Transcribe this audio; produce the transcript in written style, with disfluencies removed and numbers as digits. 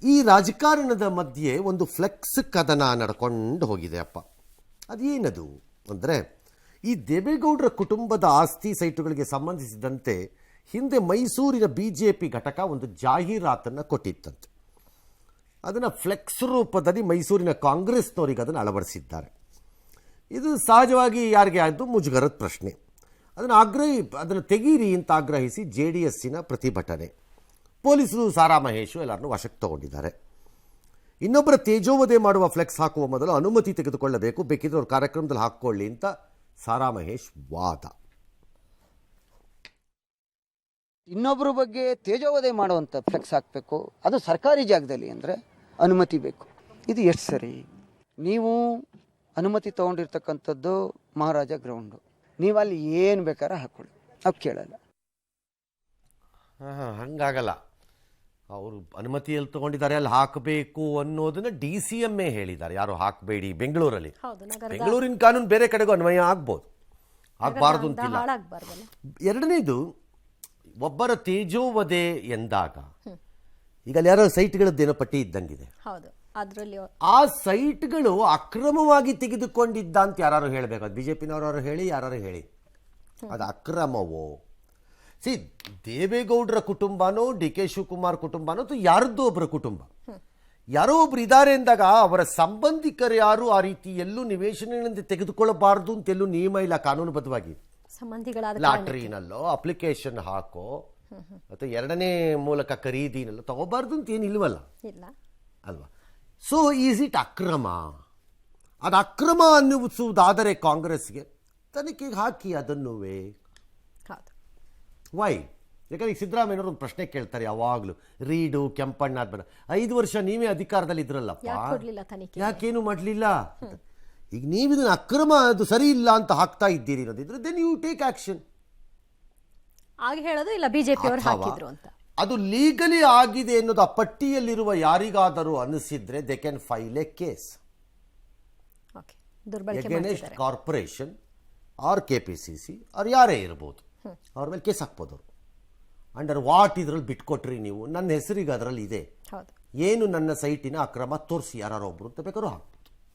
ಈ ರಾಜಕಾರಣದ ಮಧ್ಯೆ ಒಂದು ಫ್ಲೆಕ್ಸ್ ಕದನ ನಡ್ಕೊಂಡು ಹೋಗಿದೆ ಅಪ್ಪ. ಅದೇನದು ಅಂದರೆ, ಈ ದೇವೇಗೌಡರ ಕುಟುಂಬದ ಆಸ್ತಿ ಸೈಟುಗಳಿಗೆ ಸಂಬಂಧಿಸಿದಂತೆ ಹಿಂದೆ ಮೈಸೂರಿನ BJP ಘಟಕ ಒಂದು ಜಾಹೀರಾತನ್ನು ಕೊಟ್ಟಿತ್ತಂತೆ. ಅದನ್ನು ಫ್ಲೆಕ್ಸ್ ರೂಪದಲ್ಲಿ ಮೈಸೂರಿನ ಕಾಂಗ್ರೆಸ್ನವರಿಗೆ ಅದನ್ನು ಅಳವಡಿಸಿದ್ದಾರೆ. ಇದು ಸಹಜವಾಗಿ ಯಾರಿಗೆ ಆಯಿತು ಮುಜುಗರದ ಪ್ರಶ್ನೆ. ಅದನ್ನು ತೆಗೀರಿ ಅಂತ ಆಗ್ರಹಿಸಿ JDSನ ಪ್ರತಿಭಟನೆ. ಪೊಲೀಸರು ಸಾರಾ ಮಹೇಶು ಎಲ್ಲರನ್ನೂ ವಶಕ್ಕೆ ತಗೊಂಡಿದ್ದಾರೆ. ಇನ್ನೊಬ್ಬರ ತೇಜೋವಧೆ ಮಾಡುವ ಫ್ಲೆಕ್ಸ್ ಹಾಕುವ ಮೊದಲು ಅನುಮತಿ ತೆಗೆದುಕೊಳ್ಳಬೇಕು, ಬೇಕಿದ್ರೆ ಅವ್ರ ಕಾರ್ಯಕ್ರಮದಲ್ಲಿ ಹಾಕ್ಕೊಳ್ಳಿ ಅಂತ ಸಾರಾ ಮಹೇಶ್ ವಾದ. ಇನ್ನೊಬ್ಬರ ಬಗ್ಗೆ ತೇಜೋವಧೆ ಮಾಡುವಂಥ ಫ್ಲೆಕ್ಸ್ ಹಾಕಬೇಕು, ಅದು ಸರ್ಕಾರಿ ಜಾಗದಲ್ಲಿ ಅಂದರೆ ಅನುಮತಿ ಬೇಕು. ಇದು ಎಷ್ಟು ಸರಿ? ನೀವು ಅನುಮತಿ ತೊಗೊಂಡಿರ್ತಕ್ಕಂಥದ್ದು ಮಹಾರಾಜ ಗ್ರೌಂಡು, ನೀವು ಅಲ್ಲಿ ಏನು ಬೇಕಾದ್ರೆ ಹಾಕ್ಕೊಳ್ಳಿ, ನಾವು ಕೇಳಲ್ಲ. ಹಂಗಾಗಲ್ಲ. ಅವರು ಅನುಮತಿಯಲ್ಲಿ ತಗೊಂಡಿದ್ದಾರೆ, ಅಲ್ಲಿ ಹಾಕಬೇಕು ಅನ್ನೋದನ್ನ DCM ಹೇಳಿದ್ದಾರೆ. ಯಾರು ಹಾಕಬೇಡಿ ಬೆಂಗಳೂರಲ್ಲಿ. ಬೆಂಗಳೂರಿನ ಕಾನೂನು ಬೇರೆ ಕಡೆಗೂ ಅನ್ವಯ ಆಗ್ಬೋದು, ಆಗಬಾರ್ದು ಅಂತಿಲ್ಲ. ಎರಡನೇದು, ಒಬ್ಬರ ತೇಜೋವಧೆ ಎಂದಾಗ ಈಗ ಅಲ್ಲಿ ಯಾರೋ ಸೈಟ್ಗಳದ್ದೇನೋ ಪಟ್ಟಿ ಇದ್ದಂಗಿದೆ. ಆ ಸೈಟ್ಗಳು ಅಕ್ರಮವಾಗಿ ತೆಗೆದುಕೊಂಡಿದ್ದ ಅಂತ ಯಾರು ಹೇಳಬೇಕು. ಅದು BJPನವರು ಹೇಳಿ, ಯಾರು ಹೇಳಿ, ಅದು ಅಕ್ರಮವೋ? ದೇವೇಗೌಡರ ಕುಟುಂಬನೋ DK ಶಿವಕುಮಾರ್ ಕುಟುಂಬನೋ ಅಥವಾ ಯಾರದ್ದೋ ಒಬ್ಬರ ಕುಟುಂಬ, ಯಾರೋ ಒಬ್ರು ಇದ್ದಾರೆ ಅಂದಾಗ ಅವರ ಸಂಬಂಧಿಕರು ಯಾರು ಆ ರೀತಿ ಎಲ್ಲೂ ನಿವೇಶನಗಳಿಂದ ತೆಗೆದುಕೊಳ್ಳಬಾರ್ದು ಅಂತೆಲ್ಲೂ ನಿಯಮ ಇಲ್ಲ ಕಾನೂನುಬದ್ಧವಾಗಿ. ಲಾಟ್ರಿನಲ್ಲೋ ಅಪ್ಲಿಕೇಶನ್ ಹಾಕೋ ಅಥವಾ ಎರಡನೇ ಮೂಲಕ ಖರೀದಿನಲ್ಲೋ ತಗೋಬಾರ್ದು ಅಂತ ಏನಿಲ್ವಲ್ಲ ಅಲ್ವಾ? ಸೊ ಈಸ್ ಇಟ್ ಅಕ್ರಮ? ಅದು ಅಕ್ರಮ ಅನ್ನಿಸುವುದಾದರೆ ಕಾಂಗ್ರೆಸ್ಗೆ ತನಿಖೆಗೆ ಹಾಕಿ ಅದನ್ನು. ವೈ? ಯಾಕಂದ್ರೆ ಈಗ ಸಿದ್ದರಾಮಯ್ಯನವರು ಒಂದು ಪ್ರಶ್ನೆ ಕೇಳ್ತಾರೆ ಯಾವಾಗಲೂ, ರೀಡು ಕೆಂಪಣ್ಣ ಆದ್ಮೇಲೆ 5 ವರ್ಷ ನೀವೇ ಅಧಿಕಾರದಲ್ಲಿ ಇದ್ರಲ್ಲಪ್ಪ, ಯಾಕೇನು ಮಾಡಲಿಲ್ಲ? ಈಗ ನೀವು ಇದನ್ನು ಅಕ್ರಮ, ಅದು ಸರಿ ಇಲ್ಲ ಅಂತ ಹಾಕ್ತಾ ಇದ್ದೀರಿ ಅನ್ನೋದಿದ್ರೆ ದೆನ್ ಯು ಟೇಕ್ ಆಕ್ಷನ್. ಅದು ಲೀಗಲಿ ಆಗಿದೆ ಅನ್ನೋದು ಆ ಪಟ್ಟಿಯಲ್ಲಿರುವ ಯಾರಿಗಾದರೂ ಅನಿಸಿದ್ರೆ they can file a case against corporation or KPCC or ಯಾರೇ ಇರ್ಬೋದು, ಅವ್ರ ಮೇಲೆ ಕೇಸ್ ಹಾಕ್ಬೋದು. ಅವರು ಅಂಡರ್ ವಾಟ್ ಇದ್ರಲ್ಲಿ ಬಿಟ್ಕೊಟ್ರಿ ನೀವು, ನನ್ನ ಹೆಸರಿಗೆ ಅದರಲ್ಲಿ ಇದೆ, ಏನು ನನ್ನ ಸೈಟಿನ ಅಕ್ರಮ ತೋರಿಸಿ ಯಾರು ಒಬ್ರು ಅಂತ ಬೇಕಾದ್ರೂ ಹಾಕಿ.